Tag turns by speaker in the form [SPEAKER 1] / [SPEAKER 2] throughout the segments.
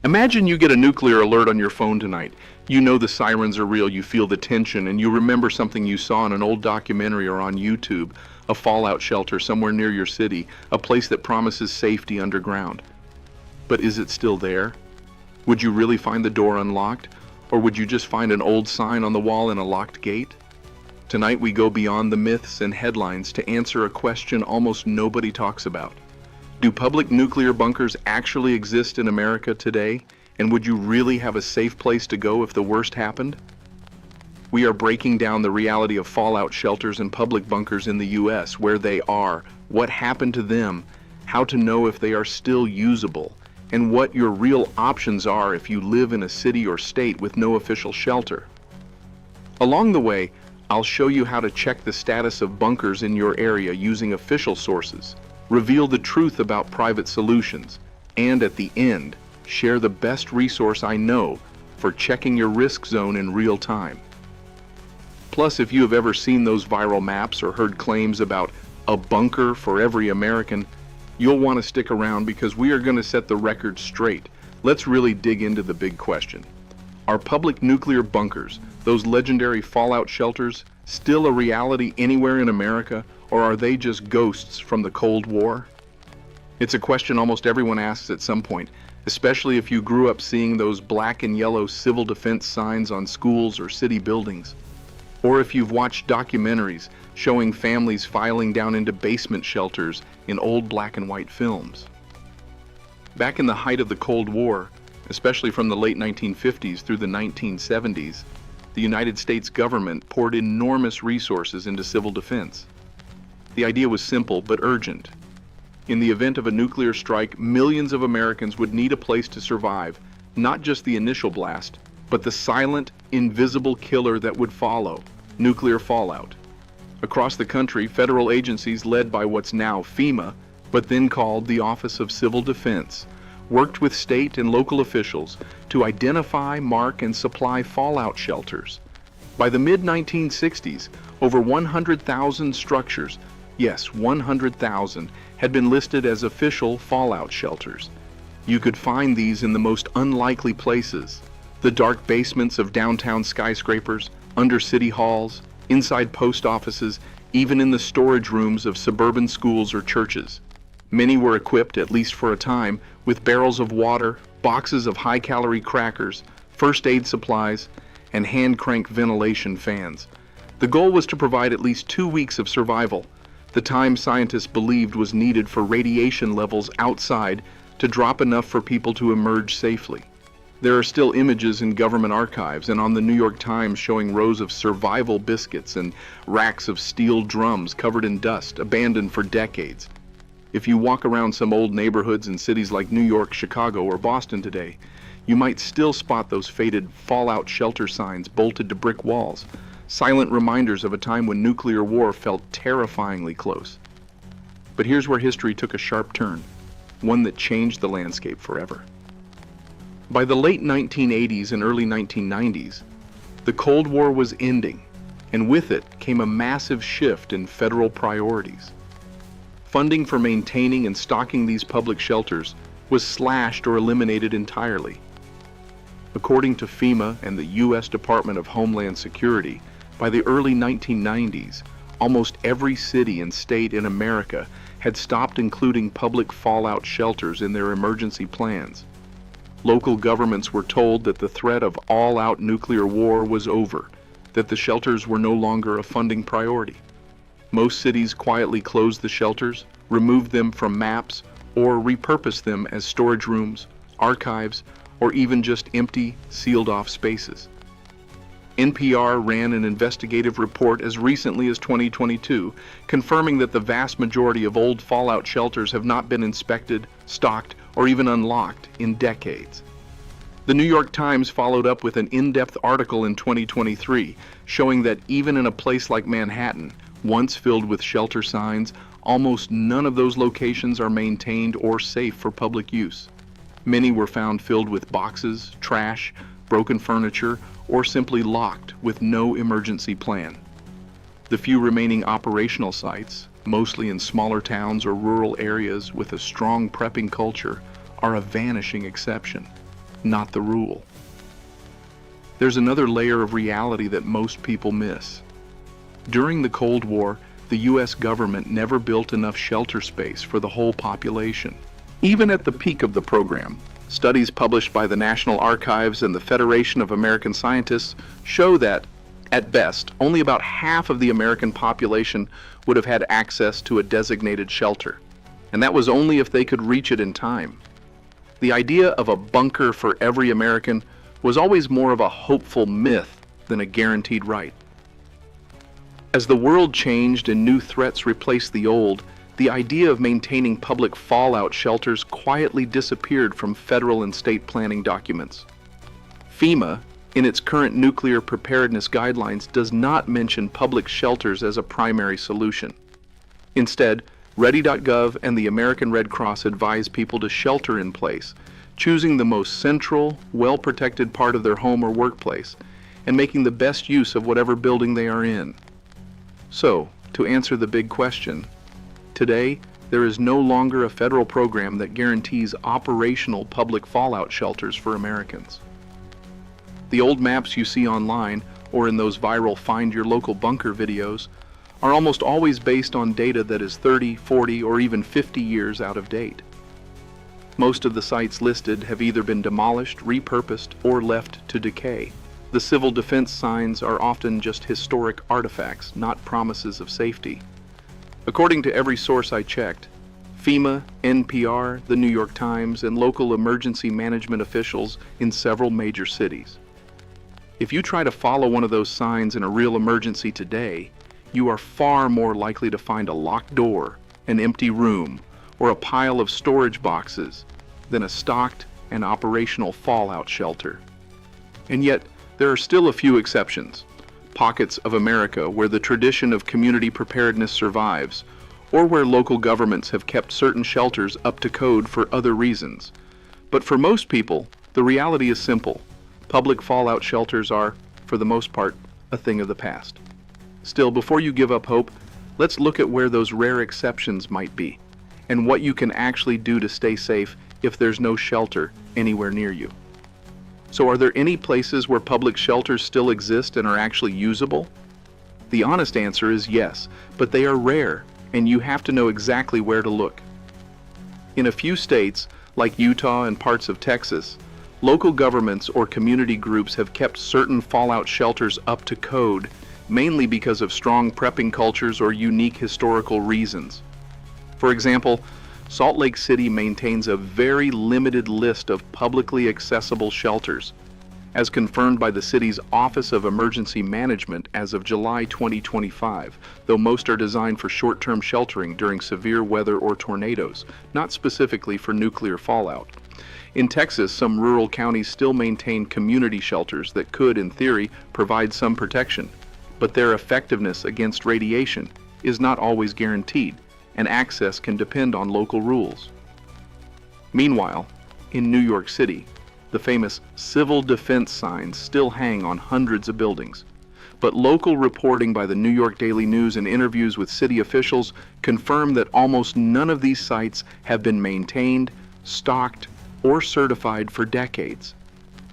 [SPEAKER 1] Imagine you get a nuclear alert on your phone tonight. You know the sirens are real, you feel the tension, and you remember something you saw in an old documentary or on YouTube, a fallout shelter somewhere near your city, a place that promises safety underground. But is it still there? Would you really find the door unlocked, or would you just find an old sign on the wall and a locked gate? Tonight we go beyond the myths and headlines to answer a question almost nobody talks about. Do public nuclear bunkers actually exist in America today? And would you really have a safe place to go if the worst happened? We are breaking down the reality of fallout shelters and public bunkers in the U.S., where they are, what happened to them, how to know if they are still usable, and what your real options are if you live in a city or state with no official shelter. Along the way, I'll show you how to check the status of bunkers in your area using official sources, reveal the truth about private solutions, and at the end, share the best resource I know for checking your risk zone in real time. Plus, if you have ever seen those viral maps or heard claims about a bunker for every American, you'll want to stick around because we are going to set the record straight. Let's really dig into the big question. Are public nuclear bunkers, those legendary fallout shelters, still a reality anywhere in America, or are they just ghosts from the Cold War? It's a question almost everyone asks at some point, especially if you grew up seeing those black and yellow civil defense signs on schools or city buildings, or if you've watched documentaries showing families filing down into basement shelters in old black and white films. Back in the height of the Cold War, especially from the late 1950s through the 1970s, the United States government poured enormous resources into civil defense. The idea was simple but urgent. In the event of a nuclear strike, millions of Americans would need a place to survive, not just the initial blast, but the silent, invisible killer that would follow, nuclear fallout. Across the country, federal agencies led by what's now FEMA, but then called the Office of Civil Defense, worked with state and local officials to identify, mark, and supply fallout shelters. By the mid-1960s, over 100,000 structures, yes, 100,000, had been listed as official fallout shelters. You could find these in the most unlikely places: the dark basements of downtown skyscrapers, under city halls, inside post offices, even in the storage rooms of suburban schools or churches. Many were equipped, at least for a time, with barrels of water, boxes of high-calorie crackers, first aid supplies, and hand-crank ventilation fans. The goal was to provide at least 2 weeks of survival, the time scientists believed was needed for radiation levels outside to drop enough for people to emerge safely. There are still images in government archives and on the New York Times showing rows of survival biscuits and racks of steel drums covered in dust, abandoned for decades. If you walk around some old neighborhoods in cities like New York, Chicago, or Boston today, you might still spot those faded fallout shelter signs bolted to brick walls, silent reminders of a time when nuclear war felt terrifyingly close. But here's where history took a sharp turn, one that changed the landscape forever. By the late 1980s and early 1990s, the Cold War was ending, and with it came a massive shift in federal priorities. Funding for maintaining and stocking these public shelters was slashed or eliminated entirely. According to FEMA and the U.S. Department of Homeland Security, by the early 1990s, almost every city and state in America had stopped including public fallout shelters in their emergency plans. Local governments were told that the threat of all-out nuclear war was over, that the shelters were no longer a funding priority. Most cities quietly closed the shelters, removed them from maps, or repurposed them as storage rooms, archives, or even just empty, sealed-off spaces. NPR ran an investigative report as recently as 2022, confirming that the vast majority of old fallout shelters have not been inspected, stocked, or even unlocked in decades. The New York Times followed up with an in-depth article in 2023, showing that even in a place like Manhattan, once filled with shelter signs, almost none of those locations are maintained or safe for public use. Many were found filled with boxes, trash, broken furniture, or simply locked with no emergency plan. The few remaining operational sites, mostly in smaller towns or rural areas with a strong prepping culture, are a vanishing exception. not the rule. There's another layer of reality that most people miss. During the Cold War, the U.S. government never built enough shelter space for the whole population. Even at the peak of the program, studies published by the National Archives and the Federation of American Scientists show that, at best, only about half of the American population would have had access to a designated shelter, and that was only if they could reach it in time. The idea of a bunker for every American was always more of a hopeful myth than a guaranteed right. As the world changed and new threats replaced the old, the idea of maintaining public fallout shelters quietly disappeared from federal and state planning documents. FEMA, in its current nuclear preparedness guidelines, does not mention public shelters as a primary solution. Instead, Ready.gov and the American Red Cross advise people to shelter in place, choosing the most central, well-protected part of their home or workplace, and making the best use of whatever building they are in. So, to answer the big question, today, there is no longer a federal program that guarantees operational public fallout shelters for Americans. The old maps you see online, or in those viral Find Your Local Bunker videos, are almost always based on data that is 30, 40, or even 50 years out of date. Most of the sites listed have either been demolished, repurposed, or left to decay. The civil defense signs are often just historic artifacts, not promises of safety. According to every source I checked, FEMA, NPR, the New York Times, and local emergency management officials in several major cities. If you try to follow one of those signs in a real emergency today, you are far more likely to find a locked door, an empty room, or a pile of storage boxes than a stocked and operational fallout shelter. And yet, there are still a few exceptions, pockets of America where the tradition of community preparedness survives, or where local governments have kept certain shelters up to code for other reasons. But for most people, the reality is simple. Public fallout shelters are, for the most part, a thing of the past. Still, before you give up hope, let's look at where those rare exceptions might be, and what you can actually do to stay safe if there's no shelter anywhere near you. So are there any places where public shelters still exist and are actually usable? The honest answer is yes, but they are rare, and you have to know exactly where to look. In a few states, like Utah and parts of Texas, local governments or community groups have kept certain fallout shelters up to code, mainly because of strong prepping cultures or unique historical reasons. For example, Salt Lake City maintains a very limited list of publicly accessible shelters, as confirmed by the city's Office of Emergency Management as of July 2025, though most are designed for short-term sheltering during severe weather or tornadoes, not specifically for nuclear fallout. In Texas, some rural counties still maintain community shelters that could, in theory, provide some protection, but their effectiveness against radiation is not always guaranteed, and access can depend on local rules. Meanwhile, in New York City, the famous civil defense signs still hang on hundreds of buildings, but local reporting by the New York Daily News and interviews with city officials confirm that almost none of these sites have been maintained, stocked, or certified for decades.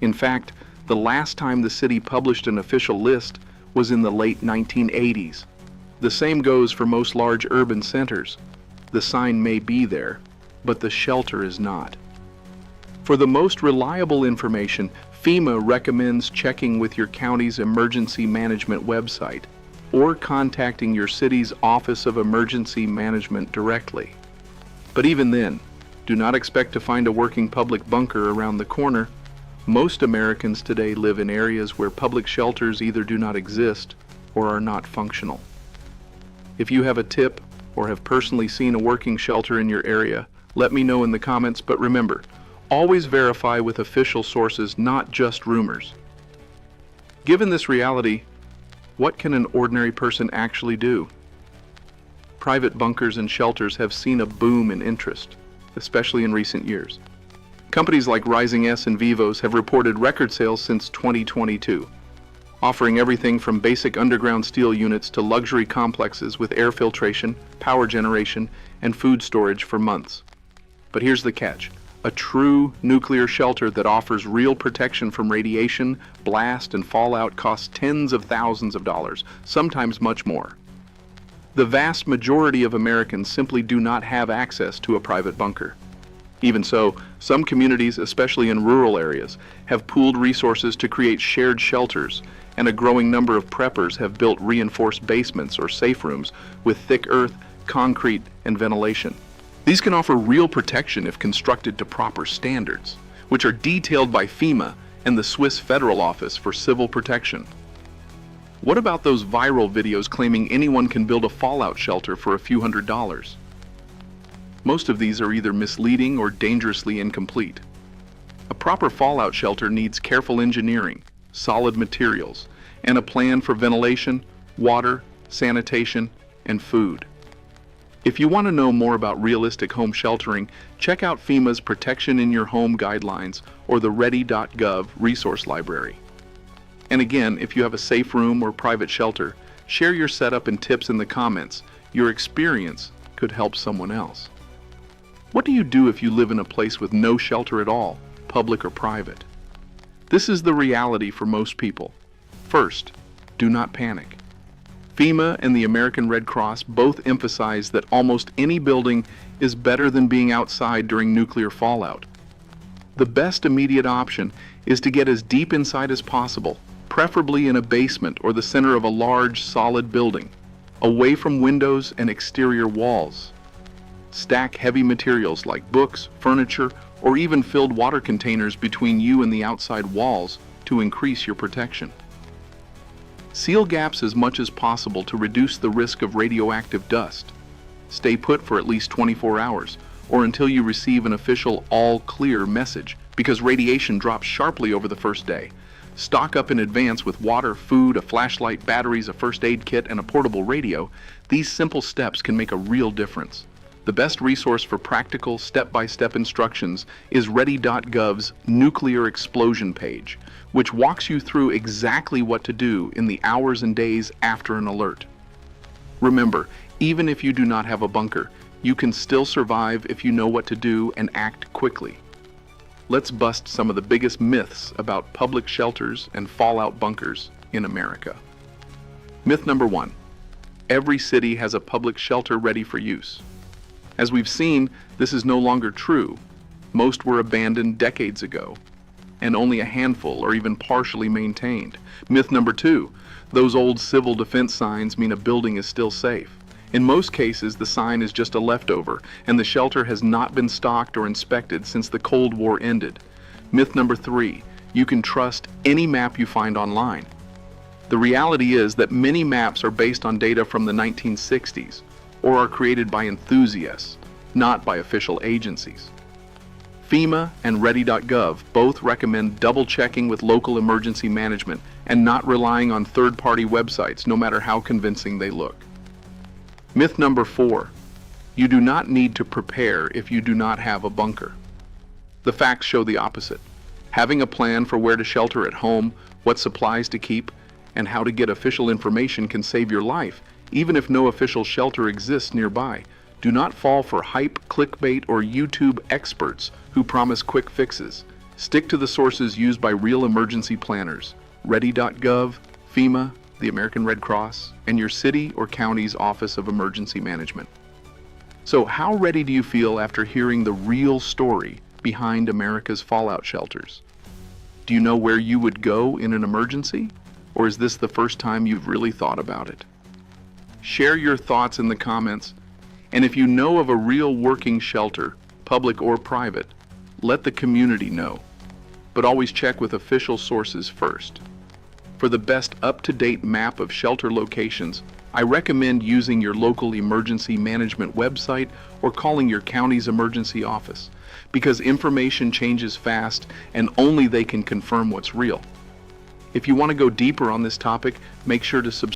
[SPEAKER 1] In fact, the last time the city published an official list was in the late 1980s. The same goes for most large urban centers. The sign may be there, but the shelter is not. For the most reliable information, FEMA recommends checking with your county's emergency management website or contacting your city's Office of Emergency Management directly. But even then, do not expect to find a working public bunker around the corner. Most Americans today live in areas where public shelters either do not exist or are not functional. If you have a tip or have personally seen a working shelter in your area, let me know in the comments, but remember, always verify with official sources, not just rumors. Given this reality, what can an ordinary person actually do? Private bunkers and shelters have seen a boom in interest, especially in recent years. Companies like Rising S and Vivos have reported record sales since 2022. Offering everything from basic underground steel units to luxury complexes with air filtration, power generation, and food storage for months. But here's the catch. a true nuclear shelter that offers real protection from radiation, blast, and fallout costs tens of thousands of dollars, sometimes much more. The vast majority of Americans simply do not have access to a private bunker. Even so, some communities, especially in rural areas, have pooled resources to create shared shelters, and a growing number of preppers have built reinforced basements or safe rooms with thick earth, concrete, and ventilation. These can offer real protection if constructed to proper standards, which are detailed by FEMA and the Swiss Federal Office for Civil Protection. What about those viral videos claiming anyone can build a fallout shelter for a few $100s? Most of these are either misleading or dangerously incomplete. A proper fallout shelter needs careful engineering, solid materials, and a plan for ventilation, water, sanitation, and food. If you want to know more about realistic home sheltering, check out FEMA's Protection in Your Home Guidelines or the ready.gov resource library. And again, if you have a safe room or private shelter, share your setup and tips in the comments. Your experience could help someone else. What do you do if you live in a place with no shelter at all, public or private? This is the reality for most people. First, do not panic. FEMA and the American Red Cross both emphasize that almost any building is better than being outside during nuclear fallout. The best immediate option is to get as deep inside as possible, preferably in a basement or the center of a large, solid building, away from windows and exterior walls. Stack heavy materials like books, furniture, or even filled water containers between you and the outside walls to increase your protection. Seal gaps as much as possible to reduce the risk of radioactive dust. Stay put for at least 24 hours, or until you receive an official all clear message, because radiation drops sharply over the first day. Stock up in advance with water, food, a flashlight, batteries, a first aid kit, and a portable radio. These simple steps can make a real difference. The best resource for practical, step-by-step instructions is ready.gov's nuclear explosion page, which walks you through exactly what to do in the hours and days after an alert. Remember, even if you do not have a bunker, you can still survive if you know what to do and act quickly. Let's bust some of the biggest myths about public shelters and fallout bunkers in America. Myth number 1. Every city has a public shelter ready for use. As we've seen, this is no longer true. Most were abandoned decades ago, and only a handful are even partially maintained. Myth number 2, those old civil defense signs mean a building is still safe. In most cases, the sign is just a leftover, and the shelter has not been stocked or inspected since the Cold War ended. Myth number 3, you can trust any map you find online. The reality is that many maps are based on data from the 1960s, or are created by enthusiasts, not by official agencies. FEMA and ready.gov both recommend double-checking with local emergency management and not relying on third-party websites, no matter how convincing they look. Myth number 4, you do not need to prepare if you do not have a bunker. The facts show the opposite. Having a plan for where to shelter at home, what supplies to keep, and how to get official information can save your life, even if no official shelter exists nearby. Do not fall for hype, clickbait, or YouTube experts who promise quick fixes. Stick to the sources used by real emergency planners, ready.gov, FEMA, the American Red Cross, and your city or county's Office of Emergency Management. So how ready do you feel after hearing the real story behind America's fallout shelters? Do you know where you would go in an emergency? Or is this the first time you've really thought about it? Share your thoughts in the comments, and if you know of a real working shelter, public or private, let the community know. But always check with official sources first. For the best up-to-date map of shelter locations, I recommend using your local emergency management website or calling your county's emergency office, because information changes fast and only they can confirm what's real. If you want to go deeper on this topic, make sure to subscribe